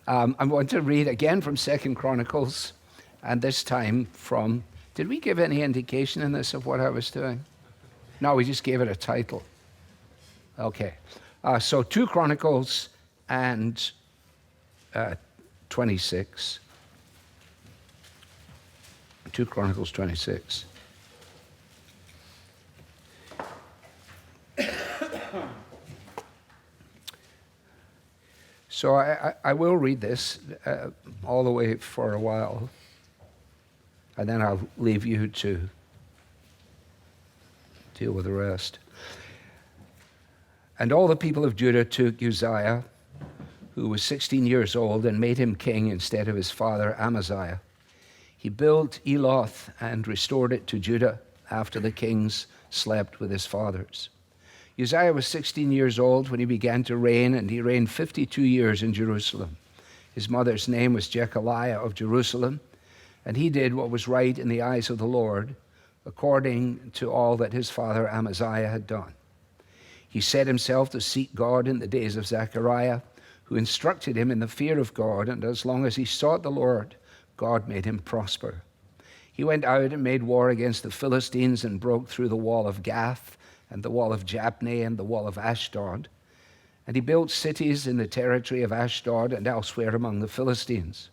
I'm going to read again from 2 Chronicles, and this time from, did we give any indication in this of what I was doing? No, we just gave it a title. Okay. So 2 Chronicles and 26. 2 Chronicles 26. So I will read this all the way for a while, and then I'll leave you to deal with the rest. And all the people of Judah took Uzziah, who was 16 years old, and made him king instead of his father Amaziah. He built Eloth and restored it to Judah after the kings slept with his fathers. Uzziah was 16 years old when he began to reign, and he reigned 52 years in Jerusalem. His mother's name was Jechaliah of Jerusalem, and he did what was right in the eyes of the Lord, according to all that his father Amaziah had done. He set himself to seek God in the days of Zechariah, who instructed him in the fear of God, and as long as he sought the Lord, God made him prosper. He went out and made war against the Philistines and broke through the wall of Gath and the wall of Jabneh and the wall of Ashdod. And he built cities in the territory of Ashdod and elsewhere among the Philistines.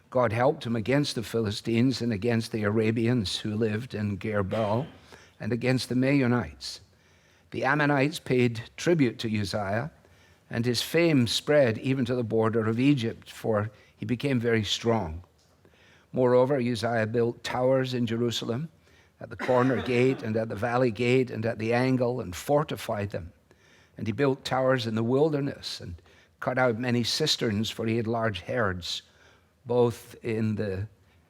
God helped him against the Philistines and against the Arabians who lived in Gerbal and against the Meunites. The Ammonites paid tribute to Uzziah, and his fame spread even to the border of Egypt, for he became very strong. Moreover, Uzziah built towers in Jerusalem, at the corner gate and at the valley gate and at the angle, and fortified them. And he built towers in the wilderness and cut out many cisterns, for he had large herds, both in the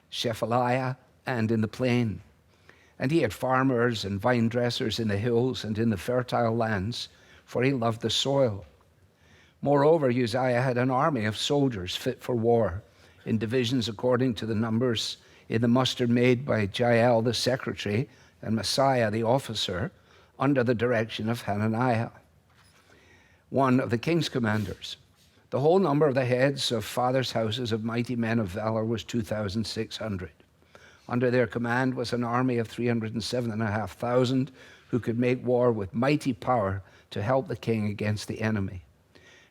Shephaliah and in the plain. And he had farmers and vine dressers in the hills and in the fertile lands, for he loved the soil. Moreover, Uzziah had an army of soldiers fit for war, in divisions according to the numbers, in the muster made by Jael the secretary and Messiah the officer, under the direction of Hananiah, one of the king's commanders. The whole number of the heads of fathers' houses of mighty men of valor was 2,600. Under their command was an army of 307,500 who could make war with mighty power to help the king against the enemy.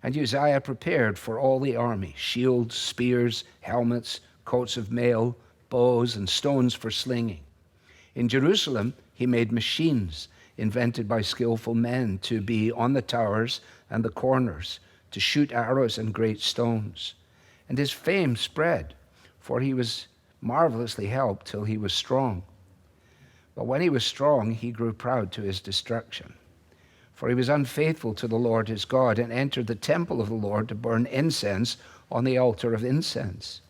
And Uzziah prepared for all the army shields, spears, helmets, coats of mail, bows, and stones for slinging. In Jerusalem, he made machines invented by skillful men to be on the towers and the corners, to shoot arrows and great stones. And his fame spread, for he was marvelously helped till he was strong. But when he was strong, he grew proud to his destruction. For he was unfaithful to the Lord his God, and entered the temple of the Lord to burn incense on the altar of incense.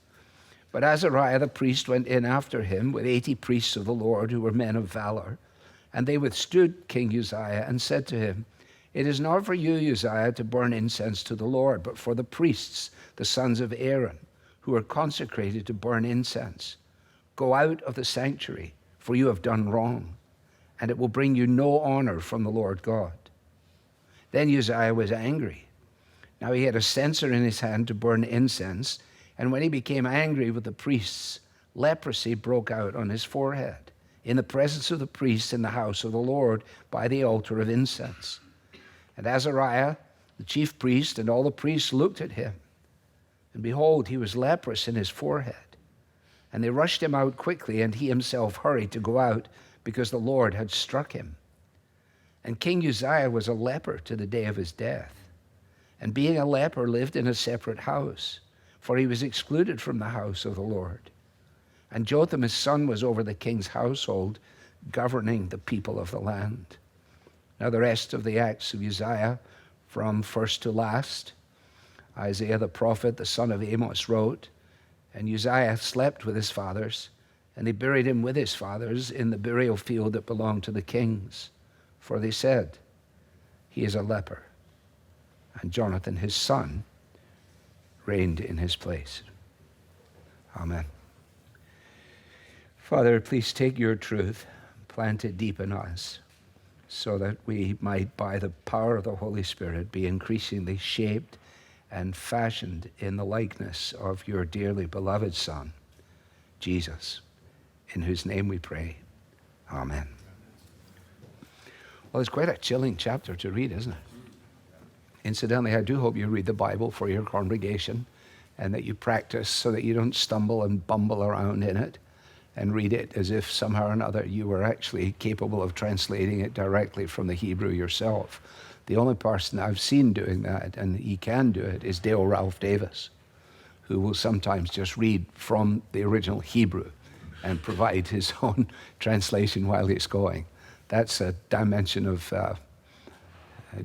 But Azariah the priest went in after him with 80 priests of the Lord who were men of valor. And they withstood King Uzziah and said to him, "It is not for you, Uzziah, to burn incense to the Lord, but for the priests, the sons of Aaron, who are consecrated to burn incense. Go out of the sanctuary, for you have done wrong, and it will bring you no honor from the Lord God." Then Uzziah was angry. Now he had a censer in his hand to burn incense, and when he became angry with the priests, leprosy broke out on his forehead, in the presence of the priests in the house of the Lord by the altar of incense. And Azariah, the chief priest, and all the priests looked at him, and behold, he was leprous in his forehead. And they rushed him out quickly, and he himself hurried to go out, because the Lord had struck him. And King Uzziah was a leper to the day of his death, and being a leper lived in a separate house, for he was excluded from the house of the Lord. And Jotham his son was over the king's household, governing the people of the land. Now the rest of the acts of Uzziah, from first to last, Isaiah the prophet, the son of Amos, wrote. And Uzziah slept with his fathers, and they buried him with his fathers in the burial field that belonged to the kings. For they said, "He is a leper." And Jonathan his son reigned in his place. Amen. Father, please take your truth, plant it deep in us, so that we might, by the power of the Holy Spirit, be increasingly shaped and fashioned in the likeness of your dearly beloved Son, Jesus, in whose name we pray. Amen. Well, it's quite a chilling chapter to read, isn't it? Incidentally, I do hope you read the Bible for your congregation and that you practice so that you don't stumble and bumble around in it and read it as if somehow or another you were actually capable of translating it directly from the Hebrew yourself. The only person I've seen doing that, and he can do it, is Dale Ralph Davis, who will sometimes just read from the original Hebrew and provide his own translation while he's going. That's a dimension of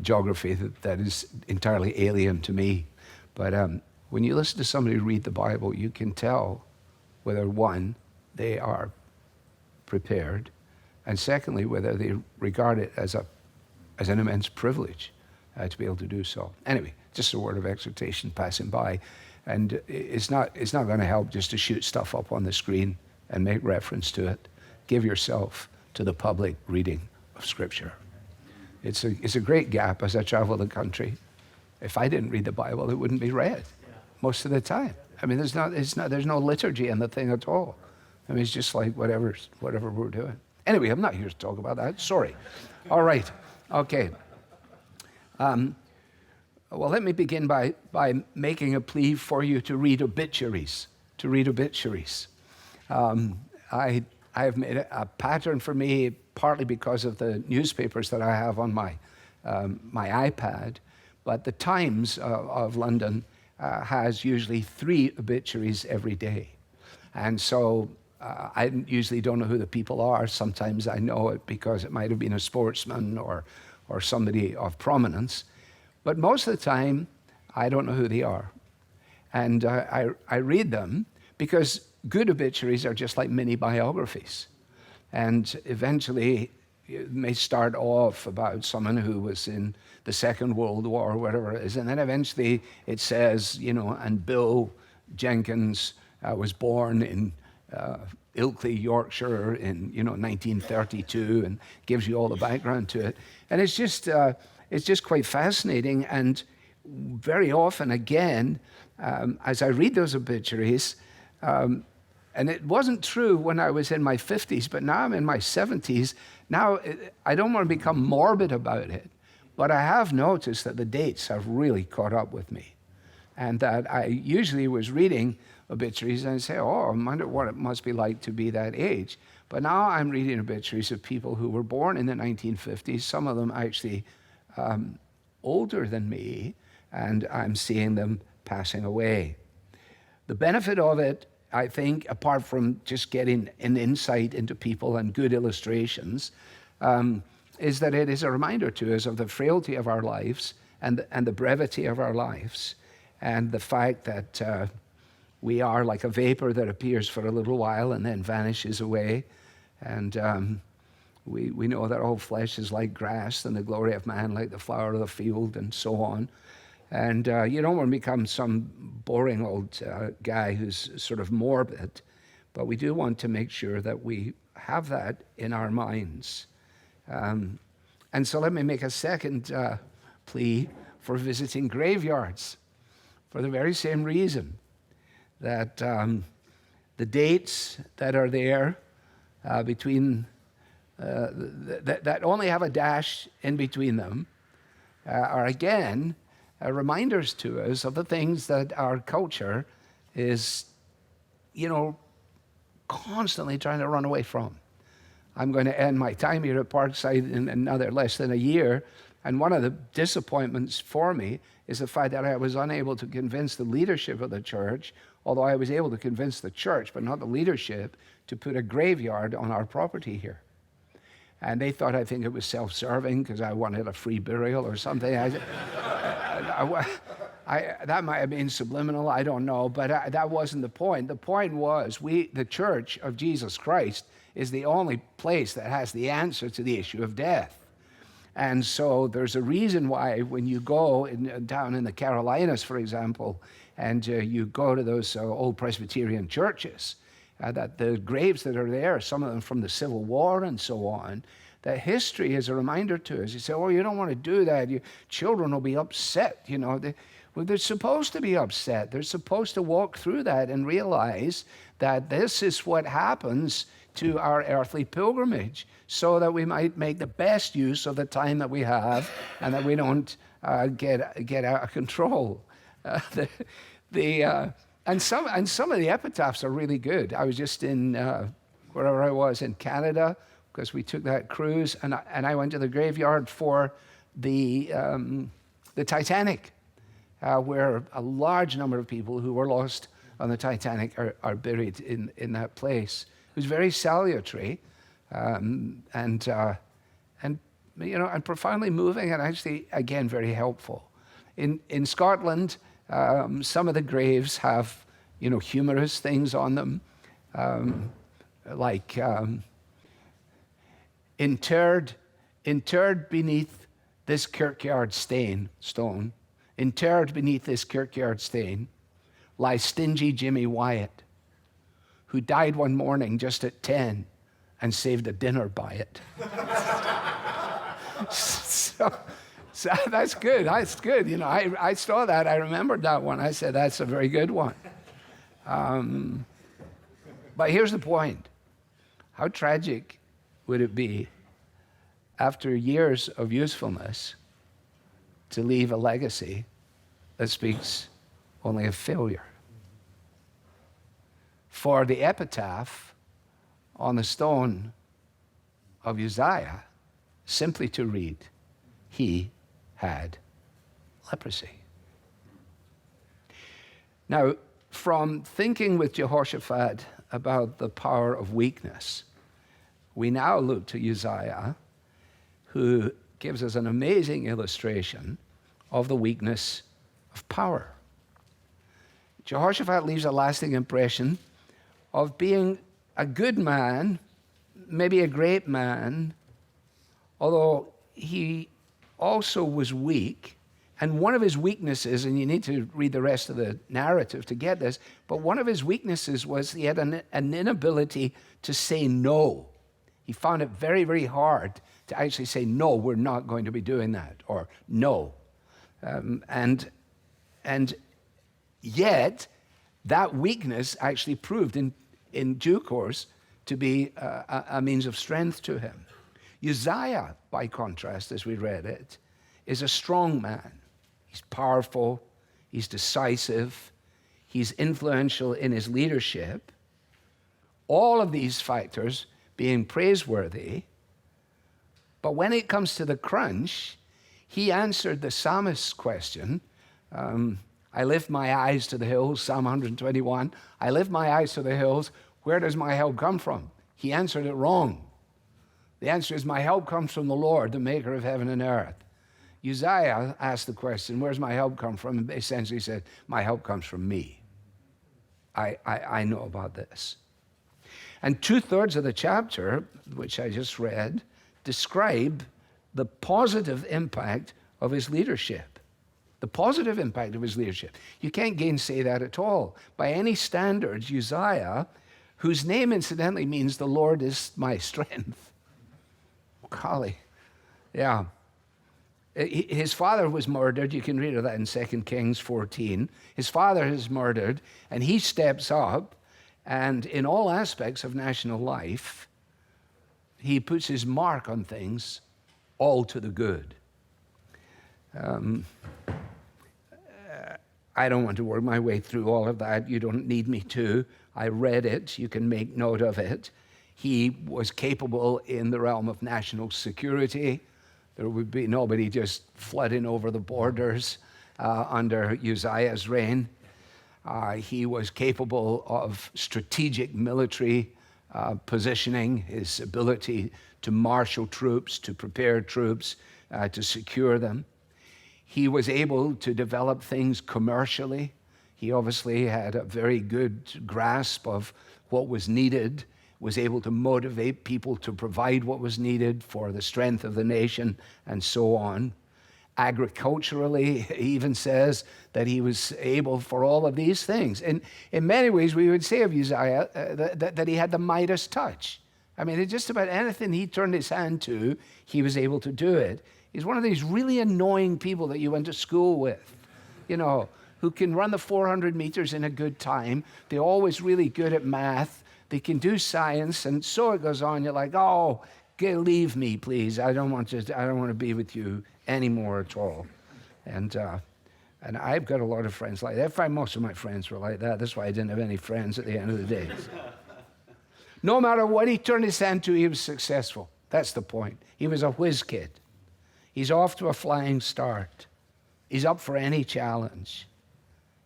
geography that is entirely alien to me. But when you listen to somebody read the Bible, you can tell whether, one, they are prepared, and secondly, whether they regard it as an immense privilege to be able to do so. Anyway, just a word of exhortation passing by. And it's not going to help just to shoot stuff up on the screen and make reference to it. Give yourself to the public reading of Scripture. It's a great gap as I travel the country. If I didn't read the Bible, it wouldn't be read most of the time. I mean, there's no liturgy in the thing at all. I mean, it's just like whatever we're doing. Anyway, I'm not here to talk about that. Sorry. All right. Okay. Well, let me begin by making a plea for you to read obituaries. I have made a pattern for me, partly because of the newspapers that I have on my iPad, but the Times of London has usually 3 obituaries every day. And so I usually don't know who the people are. Sometimes I know it because it might have been a sportsman or somebody of prominence. But most of the time, I don't know who they are. And I read them because good obituaries are just like mini biographies. And eventually, it may start off about someone who was in the Second World War or whatever it is. And then eventually it says, and Bill Jenkins was born in Ilkley, Yorkshire in 1932, and gives you all the background to it. And it's just quite fascinating. And very often, again, as I read those obituaries, and it wasn't true when I was in my 50s, but now I'm in my 70s. Now, I don't want to become morbid about it, but I have noticed that the dates have really caught up with me. And that I usually was reading obituaries and I'd say, I wonder what it must be like to be that age. But now I'm reading obituaries of people who were born in the 1950s, some of them actually older than me, and I'm seeing them passing away. The benefit of it, I think, apart from just getting an insight into people and good illustrations, is that it is a reminder to us of the frailty of our lives and the brevity of our lives, and the fact that we are like a vapor that appears for a little while and then vanishes away. And we know that all flesh is like grass, and the glory of man like the flower of the field, and so on. And you don't want to become some boring old guy who's sort of morbid, but we do want to make sure that we have that in our minds. And so let me make a second plea for visiting graveyards, for the very same reason that the dates that are there between, that only have a dash in between them, are again reminders to us of the things that our culture is, constantly trying to run away from. I'm going to end my time here at Parkside in another less than a year, and one of the disappointments for me is the fact that I was unable to convince the leadership of the church, although I was able to convince the church, but not the leadership, to put a graveyard on our property here. And they thought, I think it was self-serving because I wanted a free burial or something. That might have been subliminal, I don't know, but that wasn't the point. The point was, the Church of Jesus Christ is the only place that has the answer to the issue of death. And so there's a reason why when you go down in the Carolinas, for example, and you go to those old Presbyterian churches, that the graves that are there, some of them from the Civil War and so on, that history is a reminder to us. You say, you don't want to do that. Your children will be upset. Well, they're supposed to be upset. They're supposed to walk through that and realize that this is what happens to our earthly pilgrimage, so that we might make the best use of the time that we have and that we don't get out of control. And some of the epitaphs are really good. I was just in wherever I was in Canada, because we took that cruise, and I went to the graveyard for the Titanic, where a large number of people who were lost on the Titanic are buried in that place. It was very salutary, and profoundly moving, and actually again very helpful. In Scotland, some of the graves have humorous things on them, like interred beneath this kirkyard stone, interred beneath this kirkyard stain, lies stingy Jimmy Wyatt, who died one morning just at 10 and saved a dinner by it. So that's good. That's good. I saw that. I remembered that one. I said, that's a very good one. But here's the point. How tragic would it be, after years of usefulness, to leave a legacy that speaks only of failure? For the epitaph on the stone of Uzziah simply to read, he had leprosy. Now, from thinking with Jehoshaphat about the power of weakness, we now look to Uzziah, who gives us an amazing illustration of the weakness of power. Jehoshaphat leaves a lasting impression of being a good man, maybe a great man, although he also was weak. And one of his weaknesses, and you need to read the rest of the narrative to get this, but one of his weaknesses was he had an inability to say no. He found it very, very hard to actually say, no, we're not going to be doing that, or no. And yet, that weakness actually proved in due course to be a means of strength to him. Uzziah, by contrast, as we read it, is a strong man. He's powerful, he's decisive, he's influential in his leadership. All of these factors being praiseworthy. But when it comes to the crunch, he answered the psalmist's question. I lift my eyes to the hills, Psalm 121. I lift my eyes to the hills. Where does my help come from? He answered it wrong. The answer is, my help comes from the Lord, the maker of heaven and earth. Uzziah asked the question, where's my help come from? And essentially said, my help comes from me. I know about this. And 2/3 of the chapter, which I just read, describe the positive impact of his leadership. The positive impact of his leadership. You can't gainsay that at all. By any standards, Uzziah, whose name incidentally means the Lord is my strength. Golly. Yeah. His father was murdered. You can read of that in 2 Kings 14. His father is murdered, and he steps up, and in all aspects of national life, he puts his mark on things, all to the good. I don't want to work my way through all of that. You don't need me to. I read it. You can make note of it. He was capable in the realm of national security. There would be nobody just flooding over the borders under Uzziah's reign. He was capable of strategic military positioning, his ability to marshal troops, to prepare troops, to secure them. He was able to develop things commercially. He obviously had a very good grasp of what was needed, was able to motivate people to provide what was needed for the strength of the nation, and so on. Agriculturally, he even says that he was able for all of these things. And in many ways, we would say of Uzziah that he had the Midas touch. I mean, just about anything he turned his hand to, he was able to do it. He's one of these really annoying people that you went to school with. who can run the 400 meters in a good time. They're always really good at math. They can do science, and so it goes on. You're like, oh, leave me, please. I don't want to be with you anymore at all. And I've got a lot of friends like that. I find most of my friends were like that. That's why I didn't have any friends at the end of the day. No matter what he turned his hand to, he was successful. That's the point. He was a whiz kid. He's off to a flying start. He's up for any challenge.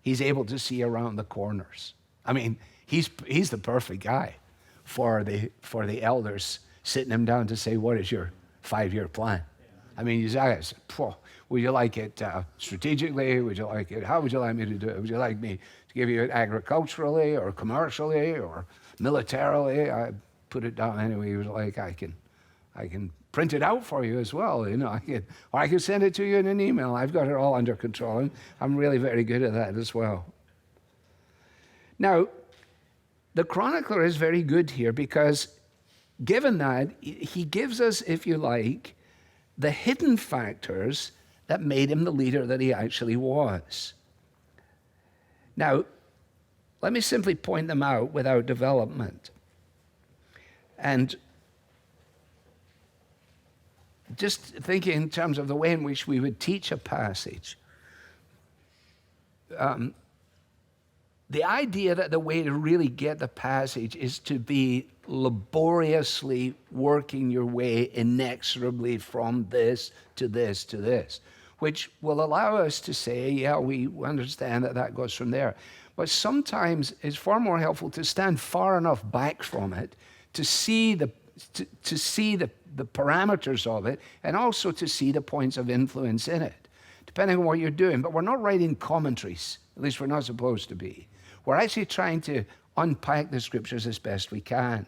He's able to see around the corners. I mean, he's the perfect guy for the elders sitting him down to say, what is your 5-year plan? I mean, Uzziah said, would you like it strategically? Would you like it? How would you like me to do it? Would you like me to give you it agriculturally or commercially or militarily? I put it down anyway. He was like, I can print it out for you as well. I can send it to you in an email. I've got it all under control. And I'm really very good at that as well. Now, the chronicler is very good here because given that, he gives us, if you like, the hidden factors that made him the leader that he actually was. Now, let me simply point them out without development. And just thinking in terms of the way in which we would teach a passage, the idea that the way to really get the passage is to be laboriously working your way inexorably from this to this to this, which will allow us to say, yeah, we understand that goes from there. But sometimes it's far more helpful to stand far enough back from it to see the parameters of it, and also to see the points of influence in it, depending on what you're doing. But we're not writing commentaries, at least we're not supposed to be. We're actually trying to unpack the scriptures as best we can.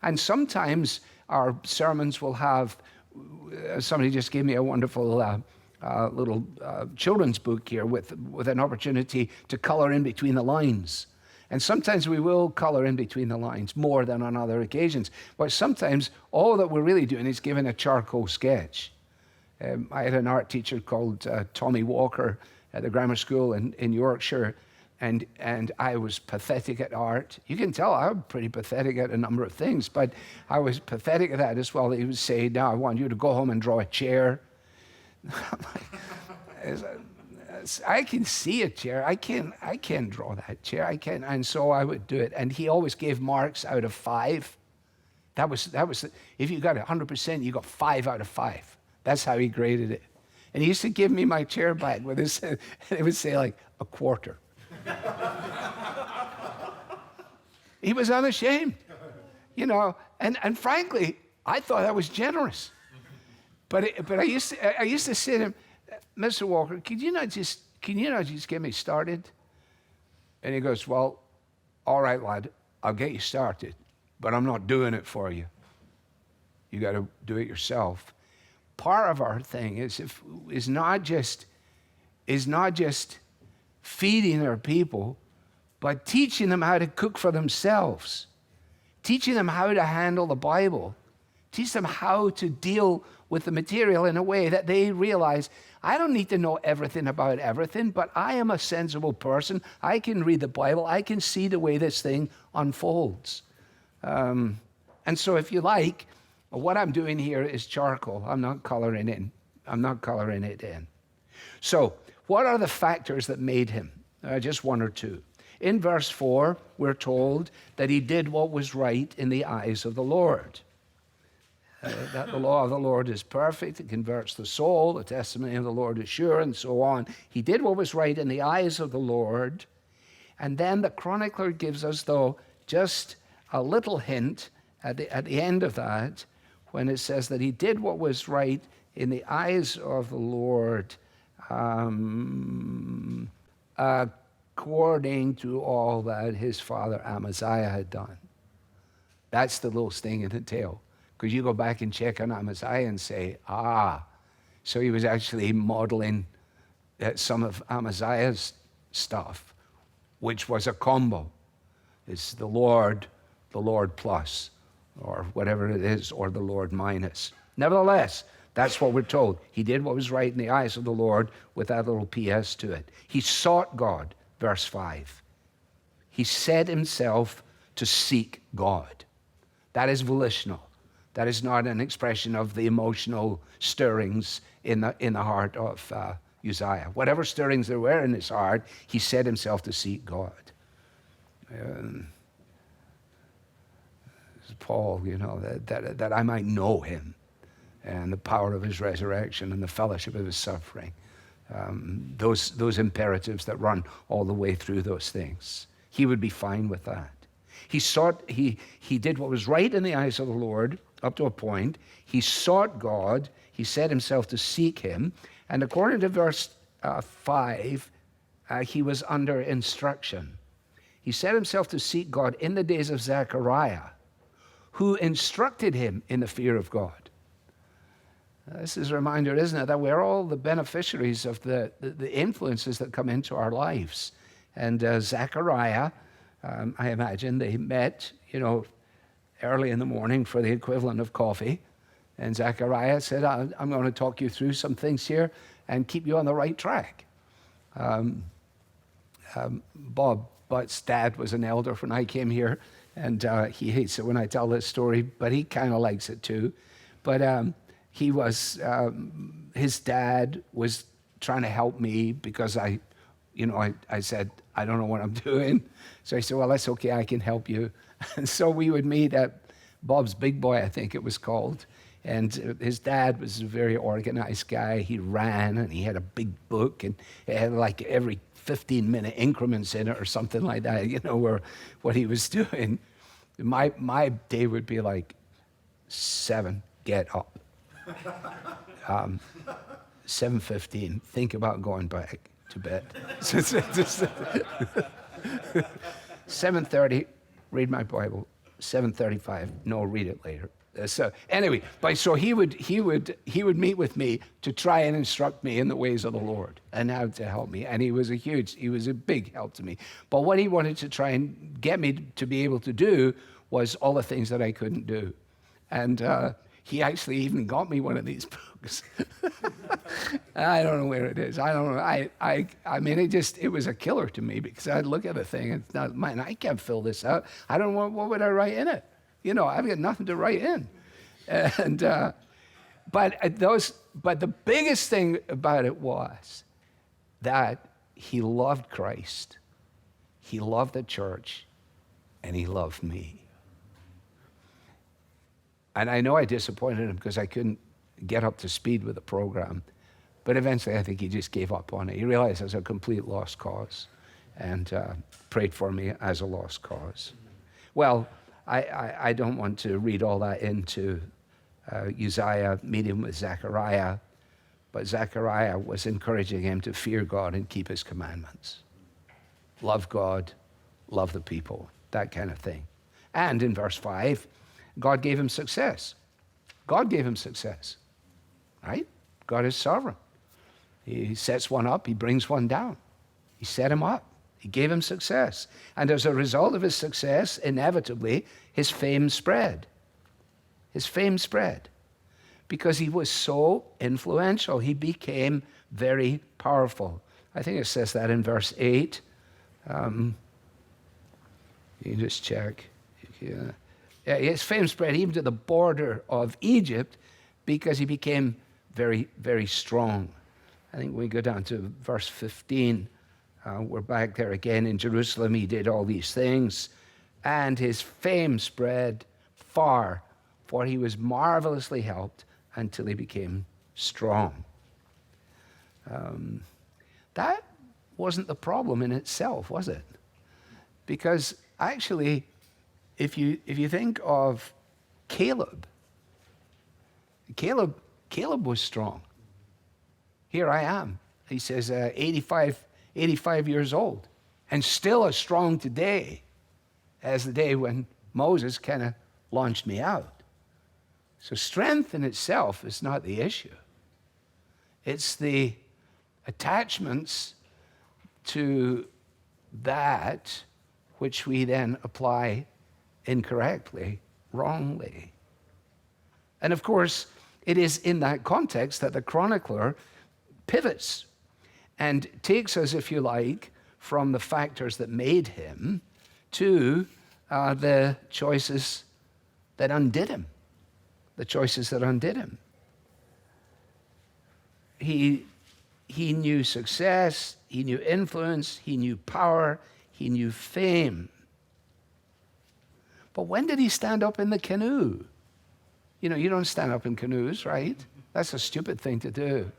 And sometimes our sermons will have, somebody just gave me a wonderful little children's book here with an opportunity to color in between the lines. And sometimes we will color in between the lines more than on other occasions. But sometimes all that we're really doing is giving a charcoal sketch. I had an art teacher called Tommy Walker at the grammar school in Yorkshire, and I was pathetic at art. You can tell I'm pretty pathetic at a number of things, but I was pathetic at that as well. He would say, now I want you to go home and draw a chair. I can see a chair. I can draw that chair. I can, and so I would do it. And he always gave marks out of 5. That was if you got 100%, you got 5 out of 5. That's how he graded it. And he used to give me my chair back with his. It would say like a quarter. He was unashamed, and frankly, I thought that was generous. But I used to say to him, Mr. Walker, can you not just get me started? And he goes, well, all right, lad, I'll get you started, but I'm not doing it for you. You got to do it yourself. Part of our thing is not just feeding our people, but teaching them how to cook for themselves, teaching them how to handle the Bible, teach them how to deal with the material in a way that they realize, I don't need to know everything about everything, but I am a sensible person. I can read the Bible. I can see the way this thing unfolds. And so if you like, what I'm doing here is charcoal. I'm not coloring it in. So what are the factors that made him? Just one or two. In verse 4, we're told that he did what was right in the eyes of the Lord. That the law of the Lord is perfect, it converts the soul, the testimony of the Lord is sure, and so on. He did what was right in the eyes of the Lord. And then the chronicler gives us, though, just a little hint at the end of that, when it says that he did what was right in the eyes of the Lord, according to all that his father Amaziah had done. That's the little sting in the tail. Because you go back and check on Amaziah and say, so he was actually modeling some of Amaziah's stuff, which was a combo. It's the Lord plus, or whatever it is, or the Lord minus. Nevertheless, That's what we're told. He did what was right in the eyes of the Lord with that little PS to it. He sought God, verse 5. He set himself to seek God. That is volitional. That is not an expression of the emotional stirrings in the heart of Uzziah. Whatever stirrings there were in his heart, he set himself to seek God. Paul, that I might know him and the power of his resurrection and the fellowship of his suffering. Those imperatives that run all the way through those things. He would be fine with that. He did what was right in the eyes of the Lord up to a point. He sought God. He set himself to seek him. And according to verse 5, he was under instruction. He set himself to seek God in the days of Zechariah, who instructed him in the fear of God. This is a reminder, isn't it, that we're all the beneficiaries of the influences that come into our lives. And Zechariah, I imagine they met, early in the morning for the equivalent of coffee. And Zechariah said, I'm going to talk you through some things here and keep you on the right track. Bob Butt's dad was an elder when I came here, and he hates it when I tell this story, but he kind of likes it too. But his dad was trying to help me because I said, I don't know what I'm doing. So I said, well, that's okay, I can help you. And so we would meet at Bob's Big Boy, I think it was called. And his dad was a very organized guy. He ran, and he had a big book, and it had like every 15-minute increments in it or something like that, where what he was doing. My day would be like 7, get up. 7:15, think about going back to bed. 7:30, read my Bible. 7:35, no, read it later. So anyway, so he would meet with me to try and instruct me in the ways of the Lord and how to help me. And he was a big help to me. But what he wanted to try and get me to be able to do was all the things that I couldn't do. And he actually even got me one of these books. I don't know where it is. I don't know. I mean, it was a killer to me because I'd look at the thing and it's not mine. I can't fill this out. I don't know, what would I write in it? I've got nothing to write in. And but the biggest thing about it was that he loved Christ, he loved the church, and he loved me. And I know I disappointed him because I couldn't get up to speed with the program. But eventually I think he just gave up on it. He realized it was a complete lost cause and prayed for me as a lost cause. Well, I don't want to read all that into Uzziah meeting with Zechariah, but Zechariah was encouraging him to fear God and keep his commandments. Love God, love the people, that kind of thing. And in verse 5, God gave him success. God gave him success, right? God is sovereign. He sets one up, he brings one down. He set him up. He gave him success. And as a result of his success, inevitably, his fame spread. His fame spread. Because he was so influential. He became very powerful. I think it says that in verse 8. You can just check. Yeah. His fame spread even to the border of Egypt because he became very, very strong. I think we go down to verse 15. We're back there again in Jerusalem. He did all these things, and his fame spread far, for he was marvelously helped until he became strong. That wasn't the problem in itself, was it? Because actually, if you think of Caleb was strong. Here I am. He says 85 years old, and still as strong today as the day when Moses kind of launched me out. So strength in itself is not the issue. It's the attachments to that which we then apply incorrectly, wrongly. And of course, It is in that context that the chronicler pivots and takes us, if you like, from the factors that made him to the choices that undid him. The choices that undid him. He knew success, he knew influence, he knew power, he knew fame. But when did he stand up in the canoe? You know, you don't stand up in canoes, right? That's a stupid thing to do.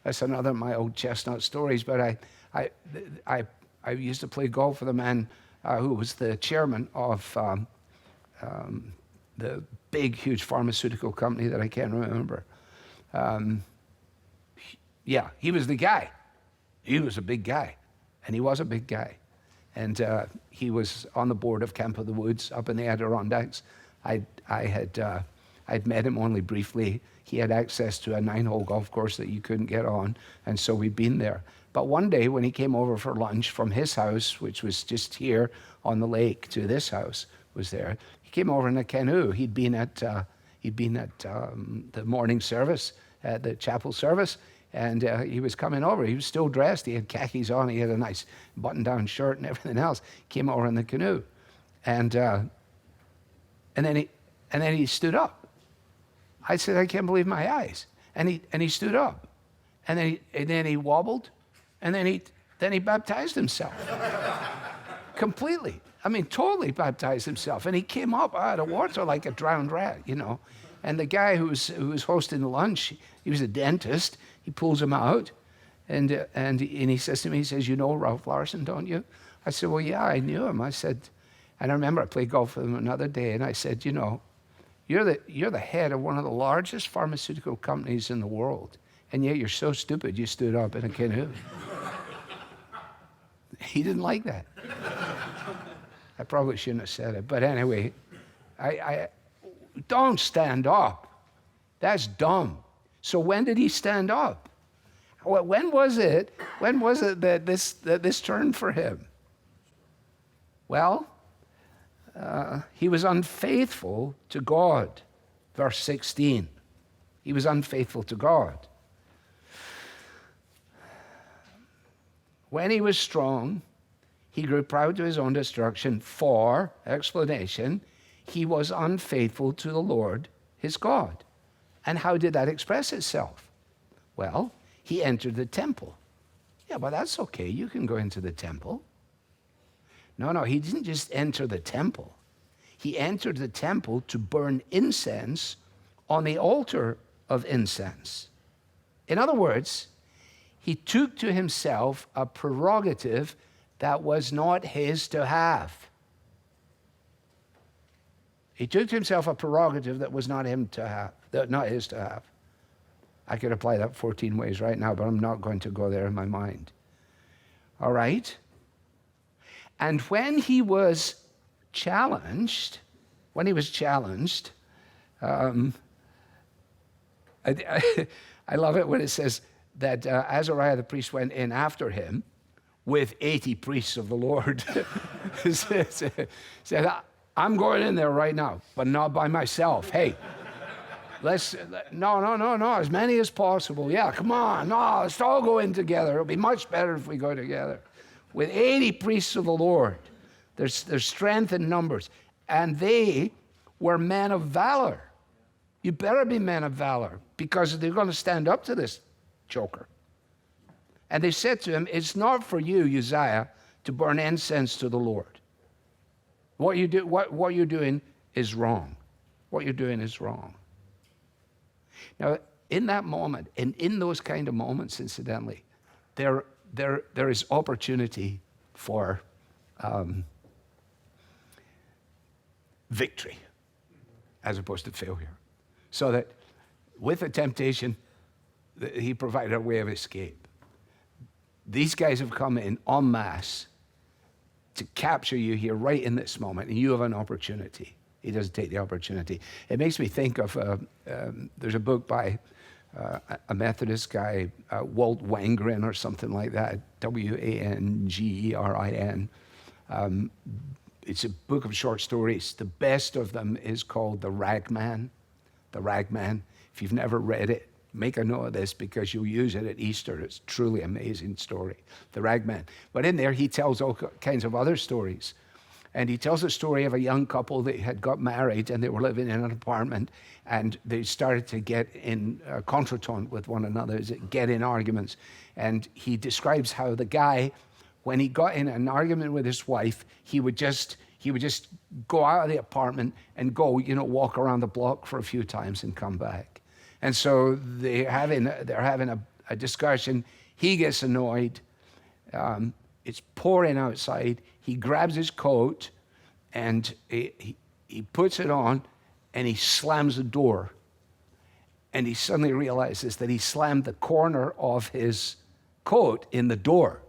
That's another of my old chestnut stories, but I used to play golf with a man who was the chairman of the big, huge pharmaceutical company that I can't remember. Yeah, he was the guy. He was a big guy, and he was a big guy. And he was on the board of Camp of the Woods up in the Adirondacks. I'd met him only briefly. He had access to a 9-hole golf course that you couldn't get on, and so we'd been there. But one day when he came over for lunch from his house, which was just here on the lake, to this house was there, he came over in a canoe. He'd been at the morning service, at the chapel service, and he was coming over. He was still dressed. He had khakis on. He had a nice button-down shirt and everything else. Came over in the canoe, and then he stood up. I said, I can't believe my eyes. And he stood up, and then he wobbled, and then he baptized himself completely. I mean, totally baptized himself. And he came up out of water like a drowned rat, you know. And the guy who was hosting the lunch, he was a dentist. He pulls him out, and he says to me, he says, you know Ralph Larson, don't you? I said, well, yeah, I knew him. I said, and I remember I played golf with him another day, and I said, you know, you're the head of one of the largest pharmaceutical companies in the world, and yet you're so stupid you stood up in a canoe. He didn't like that. I probably shouldn't have said it, but anyway, I don't stand up. That's dumb. So when did he stand up? When was it that this turned for him? Well, he was unfaithful to God. Verse 16. He was unfaithful to God. When he was strong, he grew proud to his own destruction, for, explanation, he was unfaithful to the Lord his God. And how did that express itself? Well, he entered the temple. Yeah, but that's okay. You can go into the temple. No, he didn't just enter the temple. He entered the temple to burn incense on the altar of incense. In other words, he took to himself a prerogative that was not his to have. He took to himself a prerogative that was not his to have. I could apply that 14 ways right now, but I'm not going to go there in my mind. All right? And when he was challenged, I love it when it says that Azariah the priest went in after him with 80 priests of the Lord. said, I'm going in there right now, but not by myself. Hey, no, as many as possible. Yeah, come on, no, let's all go in together. It'll be much better if we go together. With 80 priests of the Lord. There's strength in numbers. And they were men of valor. You better be men of valor, because they're going to stand up to this joker. And they said to him, it's not for you, Uzziah, to burn incense to the Lord. What you're doing is wrong. What you're doing is wrong. Now, in that moment, and in those kind of moments, incidentally, there is opportunity for victory as opposed to failure. So that with the temptation, he provided a way of escape. These guys have come in en masse to capture you here right in this moment, and you have an opportunity. He doesn't take the opportunity. It makes me think of, there's a book by a Methodist guy, Walt Wangrin or something like that, Wangerin. It's a book of short stories. The best of them is called The Ragman. The Ragman. If you've never read it, make a note of this because you'll use it at Easter. It's a truly amazing story, the ragman. But in there, he tells all kinds of other stories. And he tells a story of a young couple that had got married and they were living in an apartment and they started to get in contretemps with one another, get in arguments. And he describes how the guy, when he got in an argument with his wife, he would just go out of the apartment and go, walk around the block for a few times and come back. And so they're having a discussion. He gets annoyed. It's pouring outside. He grabs his coat and he puts it on and he slams the door. And he suddenly realizes that he slammed the corner of his coat in the door.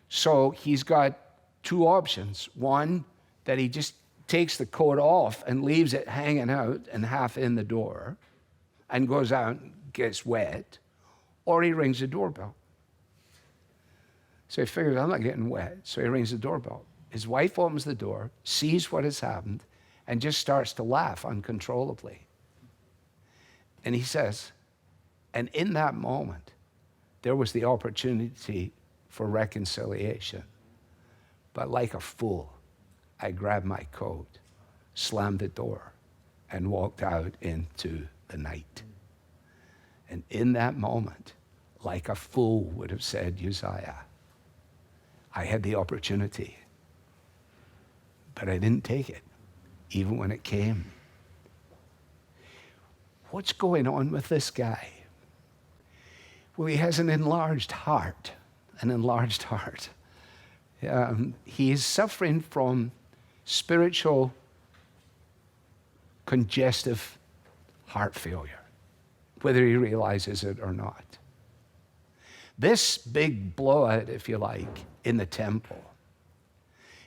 So he's got two options. One, that he just takes the coat off and leaves it hanging out and half in the door and goes out and gets wet, or he rings the doorbell. So he figures, I'm not getting wet. So he rings the doorbell. His wife opens the door, sees what has happened, and just starts to laugh uncontrollably. And he says, and in that moment, there was the opportunity for reconciliation. But like a fool, I grabbed my coat, slammed the door, and walked out into the night. And in that moment, like a fool would have said Uzziah, I had the opportunity, but I didn't take it, even when it came. What's going on with this guy? Well, he has an enlarged heart, He is suffering from spiritual congestive heart failure, whether he realizes it or not. This big blowout, if you like, in the temple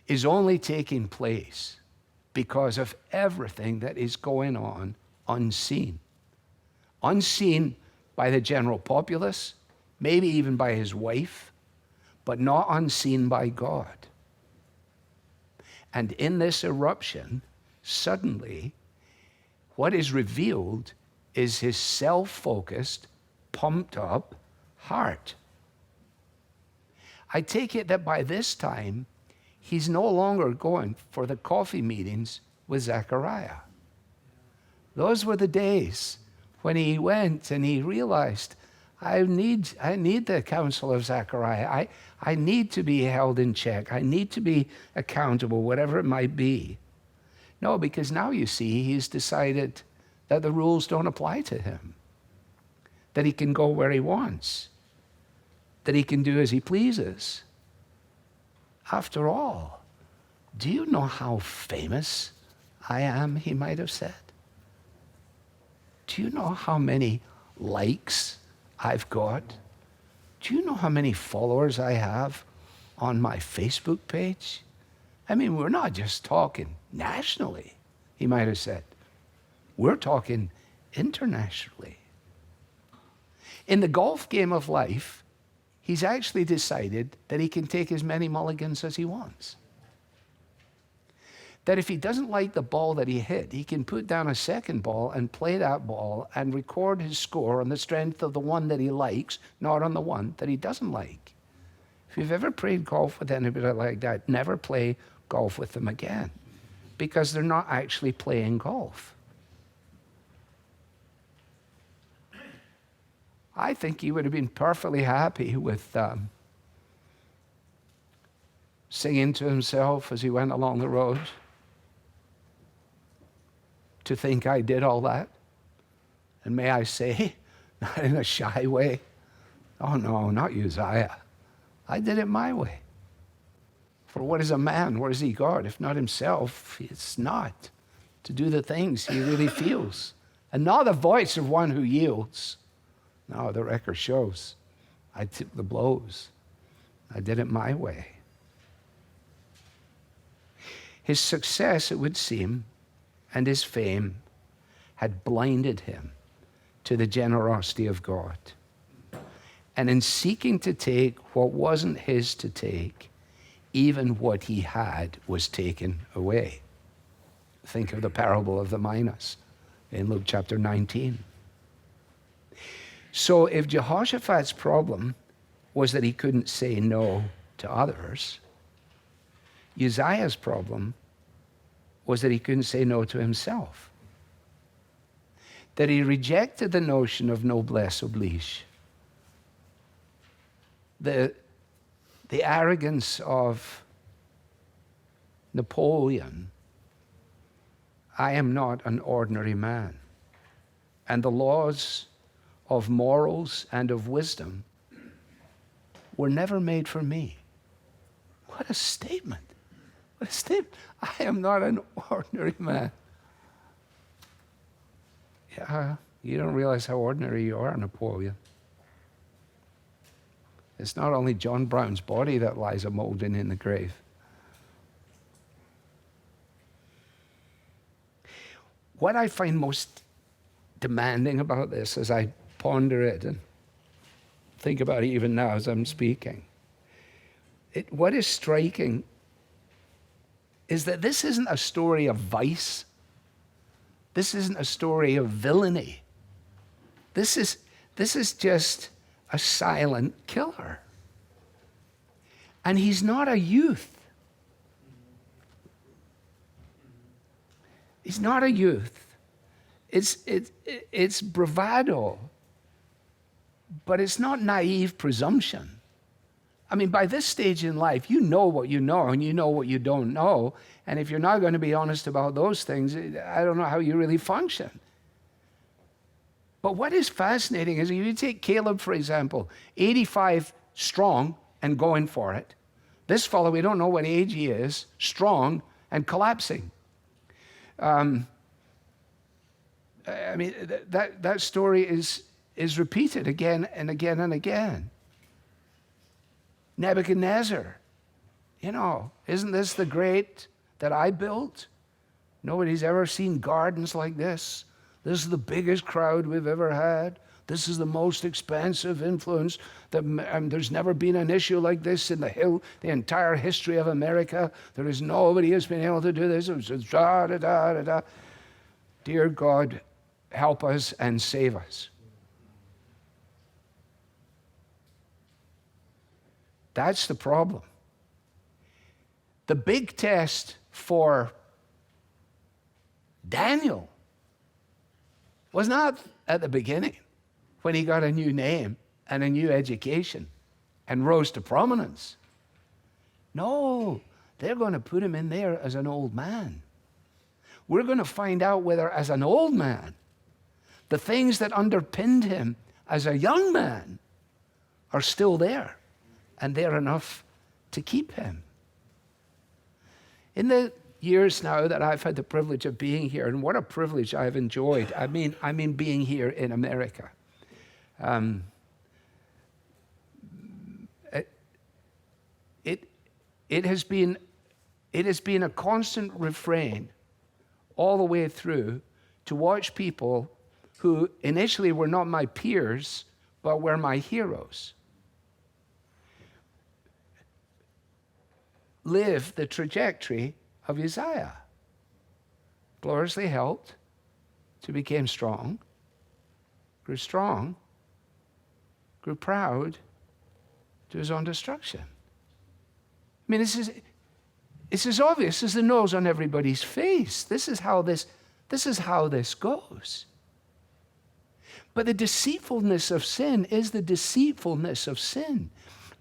is only taking place because of everything that is going on unseen. Unseen by the general populace, maybe even by his wife, but not unseen by God. And in this eruption, suddenly, what is revealed is his self-focused, pumped up heart. I take it that by this time, he's no longer going for the coffee meetings with Zechariah. Those were the days when he went and he realized, I need the counsel of Zechariah. I need to be held in check. I need to be accountable, whatever it might be. No, because now you see he's decided that the rules don't apply to him, that he can go where he wants, that he can do as he pleases. After all, do you know how famous I am, he might have said? Do you know how many likes I've got? Do you know how many followers I have on my Facebook page? I mean, we're not just talking nationally, he might have said. We're talking internationally. In the golf game of life, he's actually decided that he can take as many mulligans as he wants. That if he doesn't like the ball that he hit, he can put down a second ball and play that ball and record his score on the strength of the one that he likes, not on the one that he doesn't like. If you've ever played golf with anybody like that, never play golf with them again, because they're not actually playing golf. I think he would have been perfectly happy with singing to himself as he went along the road. To think I did all that. And may I say, not in a shy way, oh no, not Uzziah. I did it my way. For what is a man? What is he God? If not himself, it's not to do the things he really feels. And not the voice of one who yields. No, the record shows I took the blows. I did it my way. His success, it would seem, and his fame had blinded him to the generosity of God. And in seeking to take what wasn't his to take, even what he had was taken away. Think of the parable of the minas. in Luke chapter 19. So if Jehoshaphat's problem was that he couldn't say no to others, Uzziah's problem was that he couldn't say no to himself. That he rejected the notion of noblesse oblige. The arrogance of Napoleon. I am not an ordinary man. And the laws of morals and of wisdom were never made for me. What a statement. What a statement. I am not an ordinary man. Yeah, you don't realize how ordinary you are, Napoleon. It's not only John Brown's body that lies a mouldering in the grave. What I find most demanding about this as I ponder it and think about it even now as I'm speaking, what is striking is that this isn't a story of vice. This isn't a story of villainy. This is just a silent killer. And he's not a youth. He's not a youth. It's bravado, but it's not naive presumption. I mean, by this stage in life, you know what you know and you know what you don't know. And if you're not going to be honest about those things, I don't know how you really function. But what is fascinating is if you take Caleb, for example, 85 strong and going for it. This fellow, we don't know what age he is, strong and collapsing. I mean, that story is repeated again and again and again. Nebuchadnezzar, isn't this the great that I built? Nobody's ever seen gardens like this. This is the biggest crowd we've ever had. This is the most expansive influence. There's never been an issue like this in the entire history of America. There is nobody who's been able to do this. It was just da, da, da, da, da. Dear God, help us and save us. That's the problem. The big test for Daniel was not at the beginning when he got a new name and a new education and rose to prominence. No, they're going to put him in there as an old man. We're going to find out whether as an old man, the things that underpinned him as a young man are still there. And they're enough to keep him. In the years now that I've had the privilege of being here, and what a privilege I've enjoyed. I mean being here in America. It has been a constant refrain all the way through to watch people who initially were not my peers, but were my heroes, live the trajectory of Uzziah. Gloriously helped to become strong, grew proud to his own destruction. I mean, it's as obvious as the nose on everybody's face. This is how this goes. But the deceitfulness of sin is the deceitfulness of sin.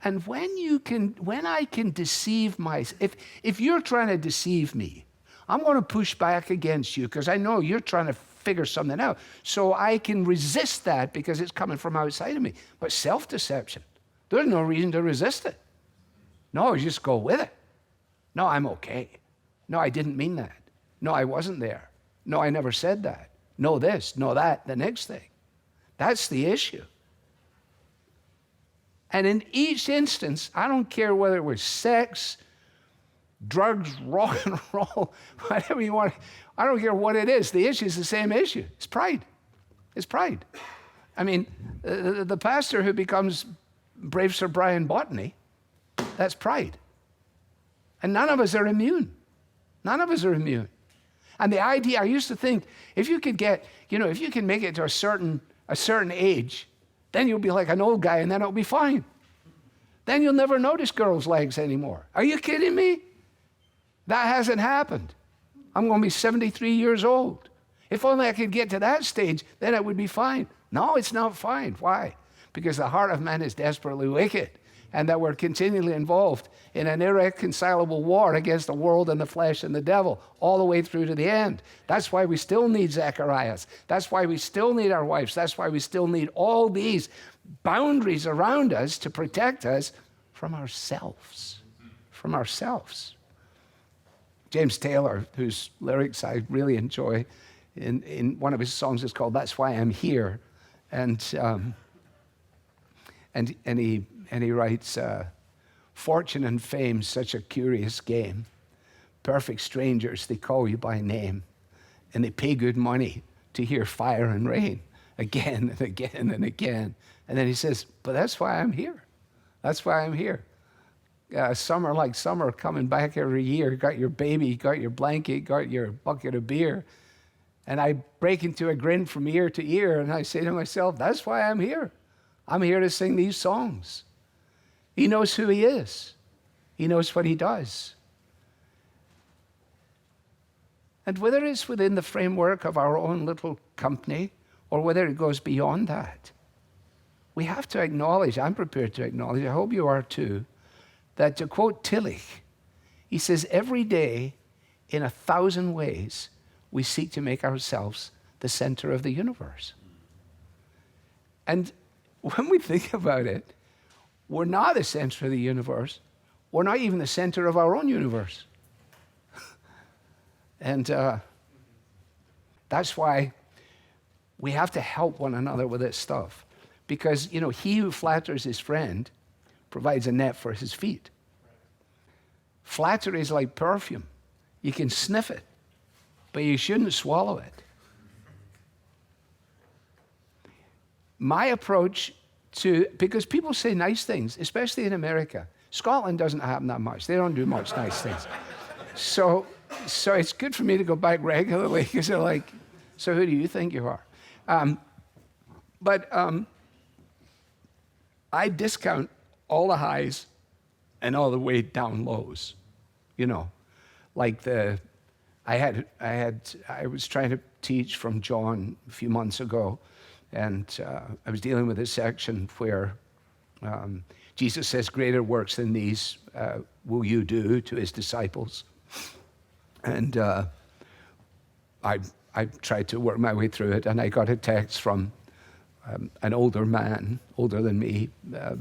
And when I can deceive myself, if you're trying to deceive me, I'm going to push back against you because I know you're trying to figure something out. So I can resist that because it's coming from outside of me. But self-deception, there's no reason to resist it. No, you just go with it. No, I'm okay. No, I didn't mean that. No, I wasn't there. No, I never said that. No this, no that, the next thing. That's the issue. And in each instance, I don't care whether it was sex, drugs, rock and roll, whatever you want. I don't care what it is. The issue is the same issue. It's pride. It's pride. I mean, the pastor who becomes Brave Sir Brian Botany, that's pride. And none of us are immune. None of us are immune. And the idea, I used to think, if you could get, if you can make it to a certain age, then you'll be like an old guy and then it'll be fine. Then you'll never notice girls' legs anymore. Are you kidding me? That hasn't happened. I'm going to be 73 years old. If only I could get to that stage, then it would be fine. No, it's not fine. Why? Because the heart of man is desperately wicked, and that we're continually involved in an irreconcilable war against the world and the flesh and the devil, all the way through to the end. That's why we still need Zacharias. That's why we still need our wives. That's why we still need all these boundaries around us to protect us from ourselves. From ourselves. James Taylor, whose lyrics I really enjoy, in one of his songs is called "That's Why I'm Here," and he writes, "Fortune and fame, such a curious game. Perfect strangers, they call you by name, and they pay good money to hear fire and rain again and again and again." And then he says, "But that's why I'm here. That's why I'm here. Summer like summer, coming back every year. Got your baby, got your blanket, got your bucket of beer." And I break into a grin from ear to ear, and I say to myself, that's why I'm here. I'm here to sing these songs. He knows who he is. He knows what he does. And whether it's within the framework of our own little company, or whether it goes beyond that, we have to acknowledge, I'm prepared to acknowledge, I hope you are too, that to quote Tillich, he says, every day, in 1,000 ways, we seek to make ourselves the center of the universe. And when we think about it, we're not the center of the universe. We're not even the center of our own universe. And that's why we have to help one another with this stuff. Because, he who flatters his friend provides a net for his feet. Flattery is like perfume. You can sniff it, but you shouldn't swallow it. My approach because people say nice things, especially in America. Scotland doesn't happen that much. They don't do much nice things. So it's good for me to go back regularly because they're like, so who do you think you are? But I discount all the highs and all the way down lows, like I was trying to teach from John a few months ago, and I was dealing with a section where Jesus says, greater works than these will you do, to his disciples. And I tried to work my way through it, and I got a text from an older man, older than me,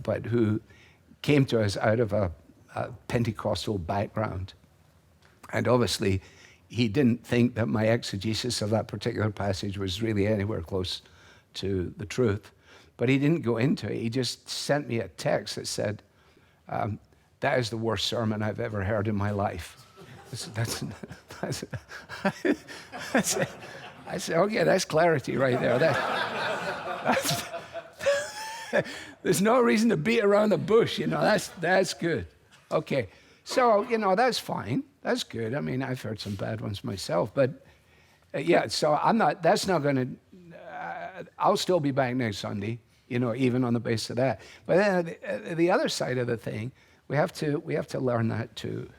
but who came to us out of a Pentecostal background. And obviously, he didn't think that my exegesis of that particular passage was really anywhere close to the truth. But he didn't go into it. He just sent me a text that said, that is the worst sermon I've ever heard in my life. I said, okay, that's clarity right there. There's no reason to beat around the bush, that's good. Okay, so, that's fine. That's good. I mean, I've heard some bad ones myself, but so that's not going to, I'll still be back next Sunday, even on the basis of that. But then the other side of the thing, we have to learn that too.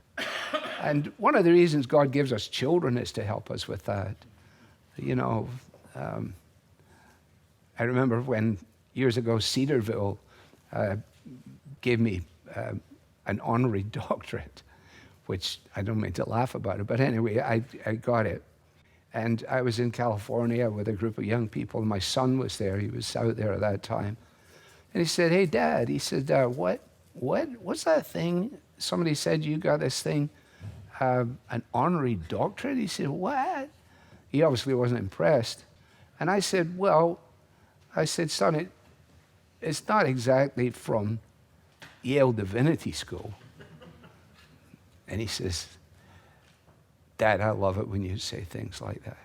And one of the reasons God gives us children is to help us with that. I remember when years ago Cedarville gave me an honorary doctorate, which I don't mean to laugh about it, but anyway, I got it. And I was in California with a group of young people. My son was there. He was out there at that time. And he said, hey, Dad, he said, what's that thing? Somebody said you got this thing, an honorary doctorate? He said, what? He obviously wasn't impressed. And I said, son, it's not exactly from Yale Divinity School. And he says, Dad, I love it when you say things like that.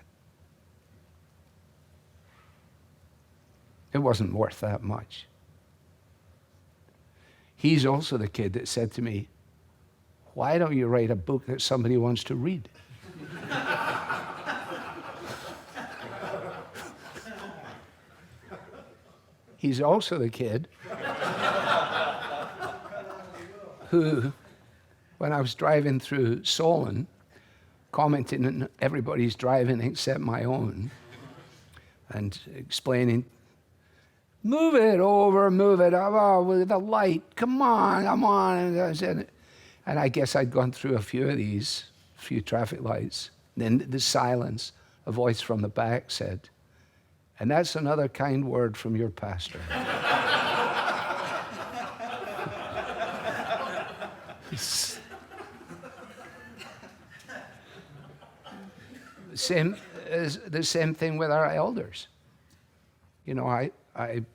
It wasn't worth that much. He's also the kid that said to me, why don't you write a book that somebody wants to read? he's also the kid who, when I was driving through Solon, commenting on everybody's driving except my own, and explaining, move it over, move it up, oh, with the light, come on. And I guess I'd gone through a few traffic lights. Then the silence, a voice from the back said, and that's another kind word from your pastor. The same thing with our elders. You know, I've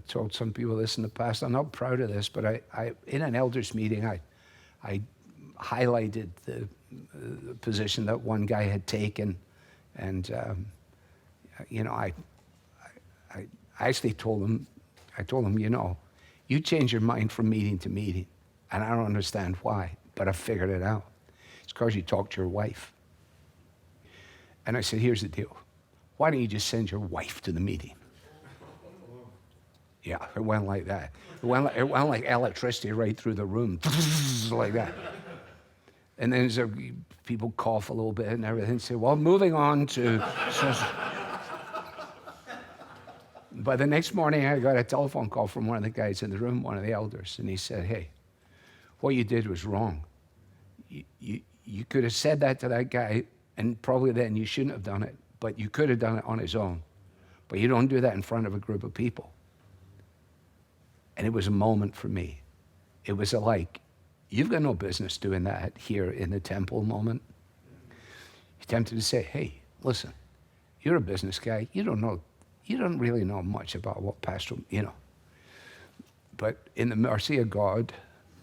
told some people this in the past. I'm not proud of this, but I in an elders meeting, I highlighted the position that one guy had taken, and you know, I actually told him, you know, you change your mind from meeting to meeting, and I don't understand why, but I figured it out. It's because you talk to your wife. And I said, here's the deal. Why don't you just send your wife to the meeting? Yeah, it went like that. It went like electricity right through the room, like that. And then people cough a little bit and everything. Say, well, moving on to... But the next morning, I got a telephone call from one of the guys in the room, one of the elders, and he said, hey, what you did was wrong. You could have said that to that guy, and probably then you shouldn't have done it, but you could have done it on his own. But you don't do that in front of a group of people. And it was a moment for me. It was like, you've got no business doing that here in the temple moment. He's tempted to say, hey, listen, you're a business guy. You don't really know much about what pastoral, you know. But in the mercy of God,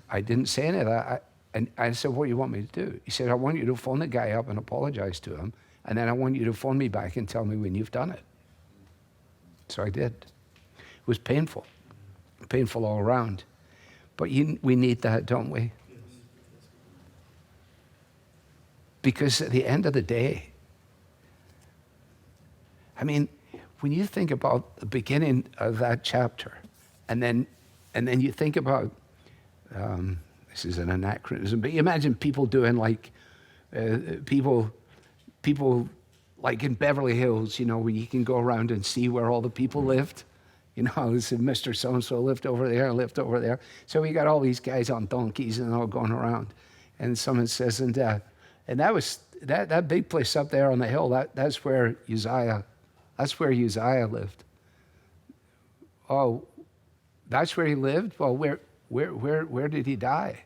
I didn't say any of that. And I said, what do you want me to do? He said, I want you to phone the guy up and apologize to him, and then I want you to phone me back and tell me when you've done it. So I did. It was painful all around. But we need that, don't we? Because at the end of the day, I mean, when you think about the beginning of that chapter, and then you think about, this is an anachronism, but you imagine people doing like, people like in Beverly Hills, you know, where you can go around and see where all the people lived. You know, this is Mr. So-and-so lived over there. So we got all these guys on donkeys and all going around. And someone says, and that was, that big place up there on the hill, that's where Uzziah lived. Oh, that's where he lived? Well, where did he die?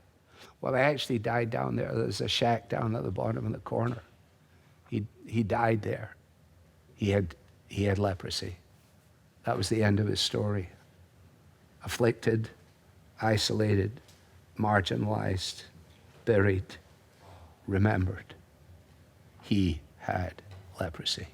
Well, he actually died down there. There's a shack down at the bottom in the corner. He died there. He had leprosy. That was the end of his story. Afflicted, isolated, marginalized, buried, remembered. He had leprosy.